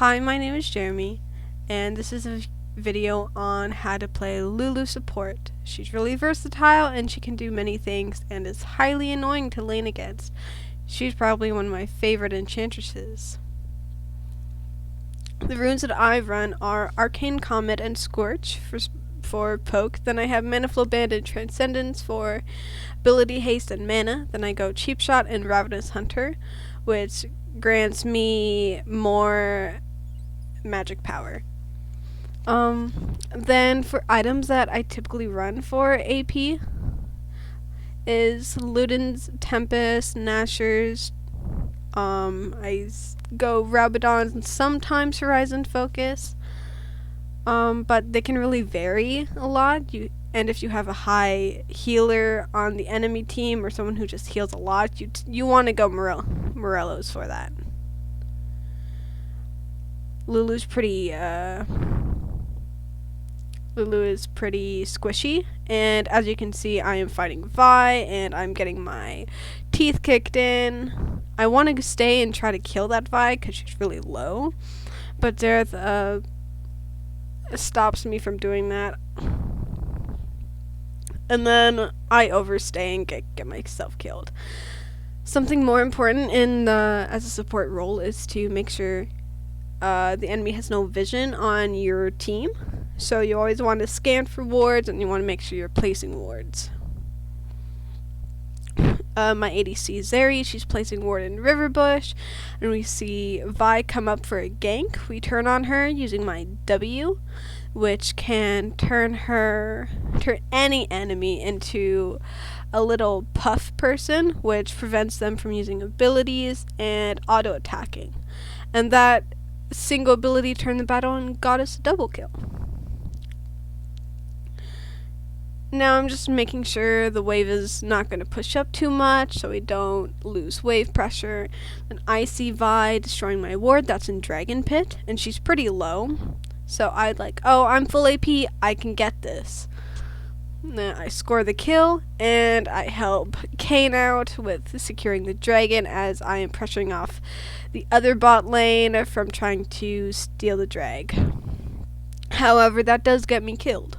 Hi, my name is Jeremy, and this is a video on how to play Lulu support. She's really versatile and she can do many things and is highly annoying to lane against. She's probably one of my favorite enchantresses. The runes that I run are Arcane Comet and Scorch for poke. Then I have Mana Flow Band and Transcendence for ability, haste, and mana. Then I go Cheap Shot and Ravenous Hunter, which grants me more magic power. Then for items that I typically run for AP is Luden's Tempest, Nashor's, go Rabadon's and sometimes Horizon Focus, but they can really vary a lot. And if you have a high healer on the enemy team or someone who just heals a lot, you want to go Morello's for that. Lulu is pretty squishy, and as you can see, I am fighting Vi, and I'm getting my teeth kicked in. I want to stay and try to kill that Vi because she's really low, but Dareth stops me from doing that. And then I overstay and get myself killed. Something more important as a support role is to make sure the enemy has no vision on your team. So you always want to scan for wards, and you want to make sure you're placing wards. My ADC Zeri, she's placing ward in Riverbush, and we see Vi come up for a gank. We turn on her using my W, which can turn any enemy into a little puff person, which prevents them from using abilities and auto attacking. And that single ability turned the battle and got us a double kill. Now I'm just making sure the wave is not going to push up too much so we don't lose wave pressure. And I see Vi destroying my ward that's in Dragon Pit, and she's pretty low. So I'm like, oh, I'm full AP, I can get this. Then I score the kill, and I help Kayn out with securing the dragon as I am pressuring off the other bot lane from trying to steal the drag. However, that does get me killed.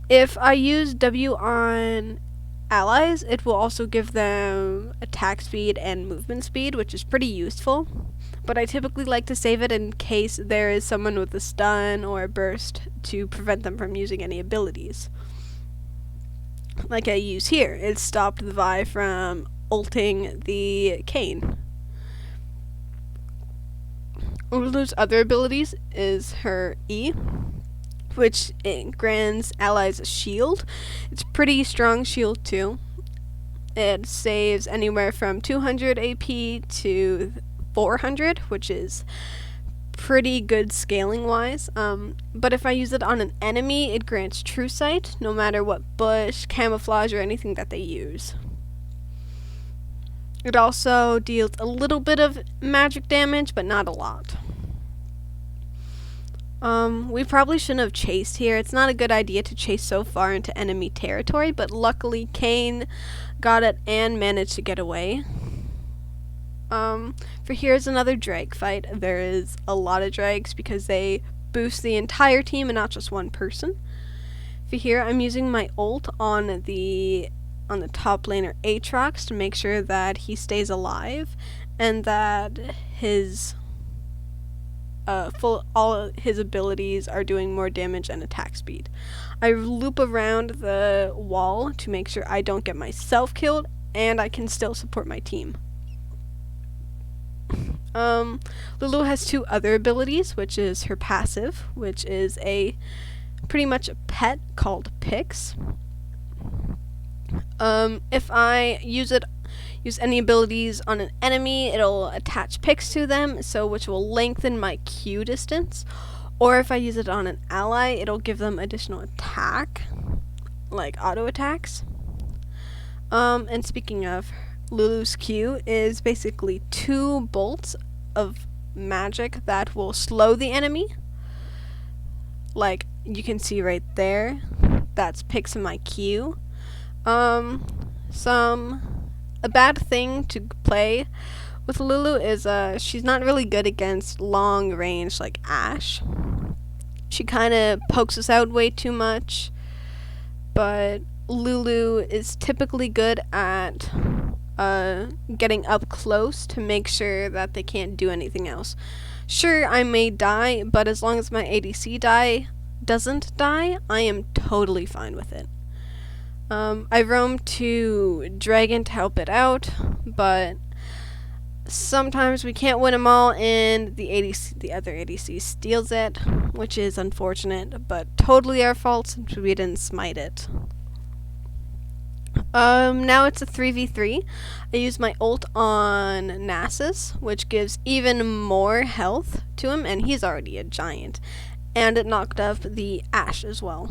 If I use W on allies, it will also give them attack speed and movement speed, which is pretty useful. But I typically like to save it in case there is someone with a stun or a burst to prevent them from using any abilities. Like I use here, it stopped the Vi from ulting the Kayn. Lulu's other abilities is her E, which grants allies a shield. It's pretty strong shield too. It saves anywhere from 200 AP to 400, which is pretty good scaling wise. But if I use it on an enemy, it grants true sight no matter what bush, camouflage, or anything that they use. It also deals a little bit of magic damage, but not a lot. We probably shouldn't have chased here. It's not a good idea to chase so far into enemy territory, but luckily Kayn got it and managed to get away. For here's another drag fight. There is a lot of drags because they boost the entire team and not just one person. For here, I'm using my ult on the top laner Aatrox to make sure that he stays alive and that his all his abilities are doing more damage and attack speed. I loop around the wall to make sure I don't get myself killed and I can still support my team. Lulu has two other abilities, which is her passive, which is pretty much a pet called Pix. If I use any abilities on an enemy, it'll attach Pix to them, which will lengthen my Q distance. Or if I use it on an ally, it'll give them additional attack, like auto attacks. And speaking of, Lulu's Q is basically 2 bolts of magic that will slow the enemy. Like you can see right there, that's Pix in my Q. Some A bad thing to play with Lulu is she's not really good against long range like Ashe. She kind of pokes us out way too much, but Lulu is typically good at getting up close to make sure that they can't do anything else. Sure, I may die, but as long as my ADC doesn't die, I am totally fine with it. I roam to Dragon to help it out, but sometimes we can't win them all, and the other ADC steals it, which is unfortunate, but totally our fault since we didn't smite it. Now it's a 3v3. I use my ult on Nasus, which gives even more health to him, and he's already a giant. And it knocked up the Ashe as well.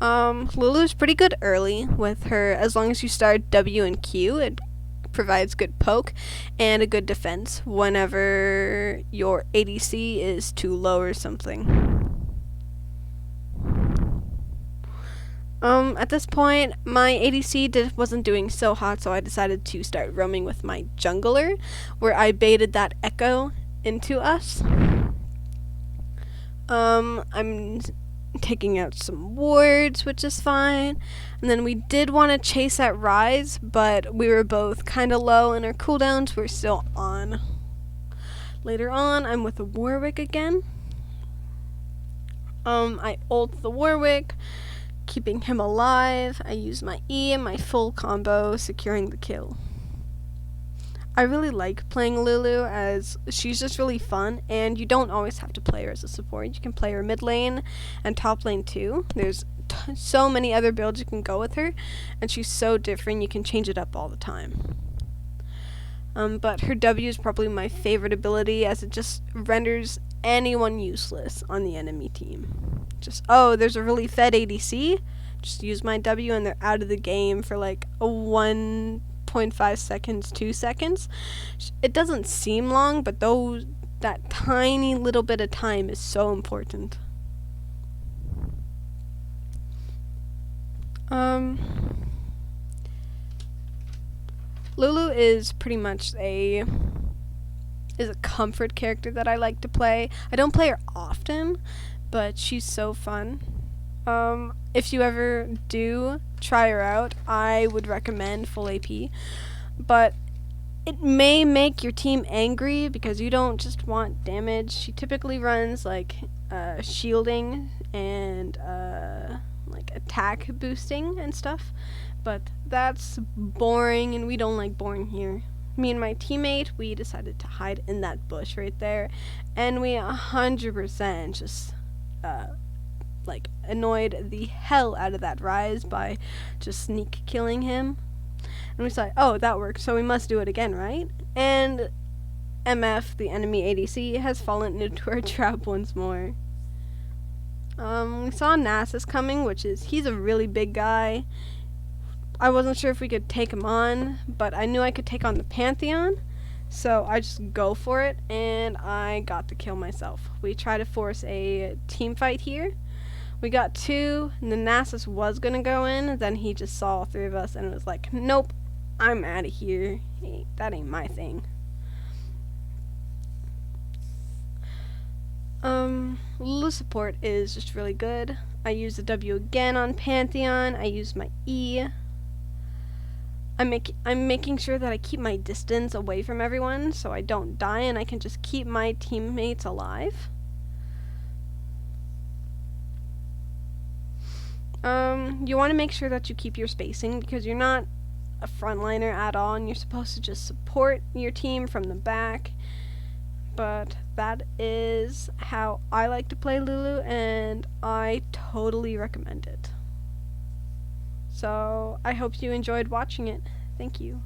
Lulu's pretty good early with her, as long as you start W and Q, it provides good poke and a good defense whenever your ADC is too low or something. At this point, my ADC wasn't doing so hot, so I decided to start roaming with my jungler, where I baited that echo into us. I'm taking out some wards, which is fine. And then we did want to chase that Rise, but we were both kind of low and our cooldowns were still on. Later on, I'm with the Warwick again. I ult the Warwick, keeping him alive. I use my E and my full combo, securing the kill. I really like playing Lulu as she's just really fun, and you don't always have to play her as a support. You can play her mid lane and top lane too. There's so many other builds you can go with her, and she's so different, you can change it up all the time. But her W is probably my favorite ability, as it just renders anyone useless on the enemy team. Just, oh, there's a really fed ADC, just use my W and they're out of the game for like a 1.5 seconds, 2 seconds. It doesn't seem long, but that tiny little bit of time is so important. Lulu is pretty much a comfort character that I like to play. I don't play her often, but she's so fun. If you ever do try her out, I would recommend full AP, but it may make your team angry because you don't just want damage. She typically runs like shielding and like attack boosting and stuff, but that's boring and we don't like boring here. Me and my teammate, we decided to hide in that bush right there, and we 100% just like annoyed the hell out of that Rise by just sneak killing him. And we said, oh, that worked, so we must do it again, right? And MF, the enemy ADC, has fallen into our trap once more. We saw Nasus coming, he's a really big guy. I wasn't sure if we could take him on, but I knew I could take on the Pantheon, so I just go for it, and I got the kill myself. We try to force a team fight here. We got 2, and the Nasus was gonna go in, then he just saw all 3 of us and was like, nope, I'm out of here. Hey, that ain't my thing. Lulu support is just really good. I use the W again on Pantheon. I use my E. I'm making sure that I keep my distance away from everyone so I don't die and I can just keep my teammates alive. You want to make sure that you keep your spacing because you're not a frontliner at all and you're supposed to just support your team from the back. But that is how I like to play Lulu, and I totally recommend it. So I hope you enjoyed watching it. Thank you.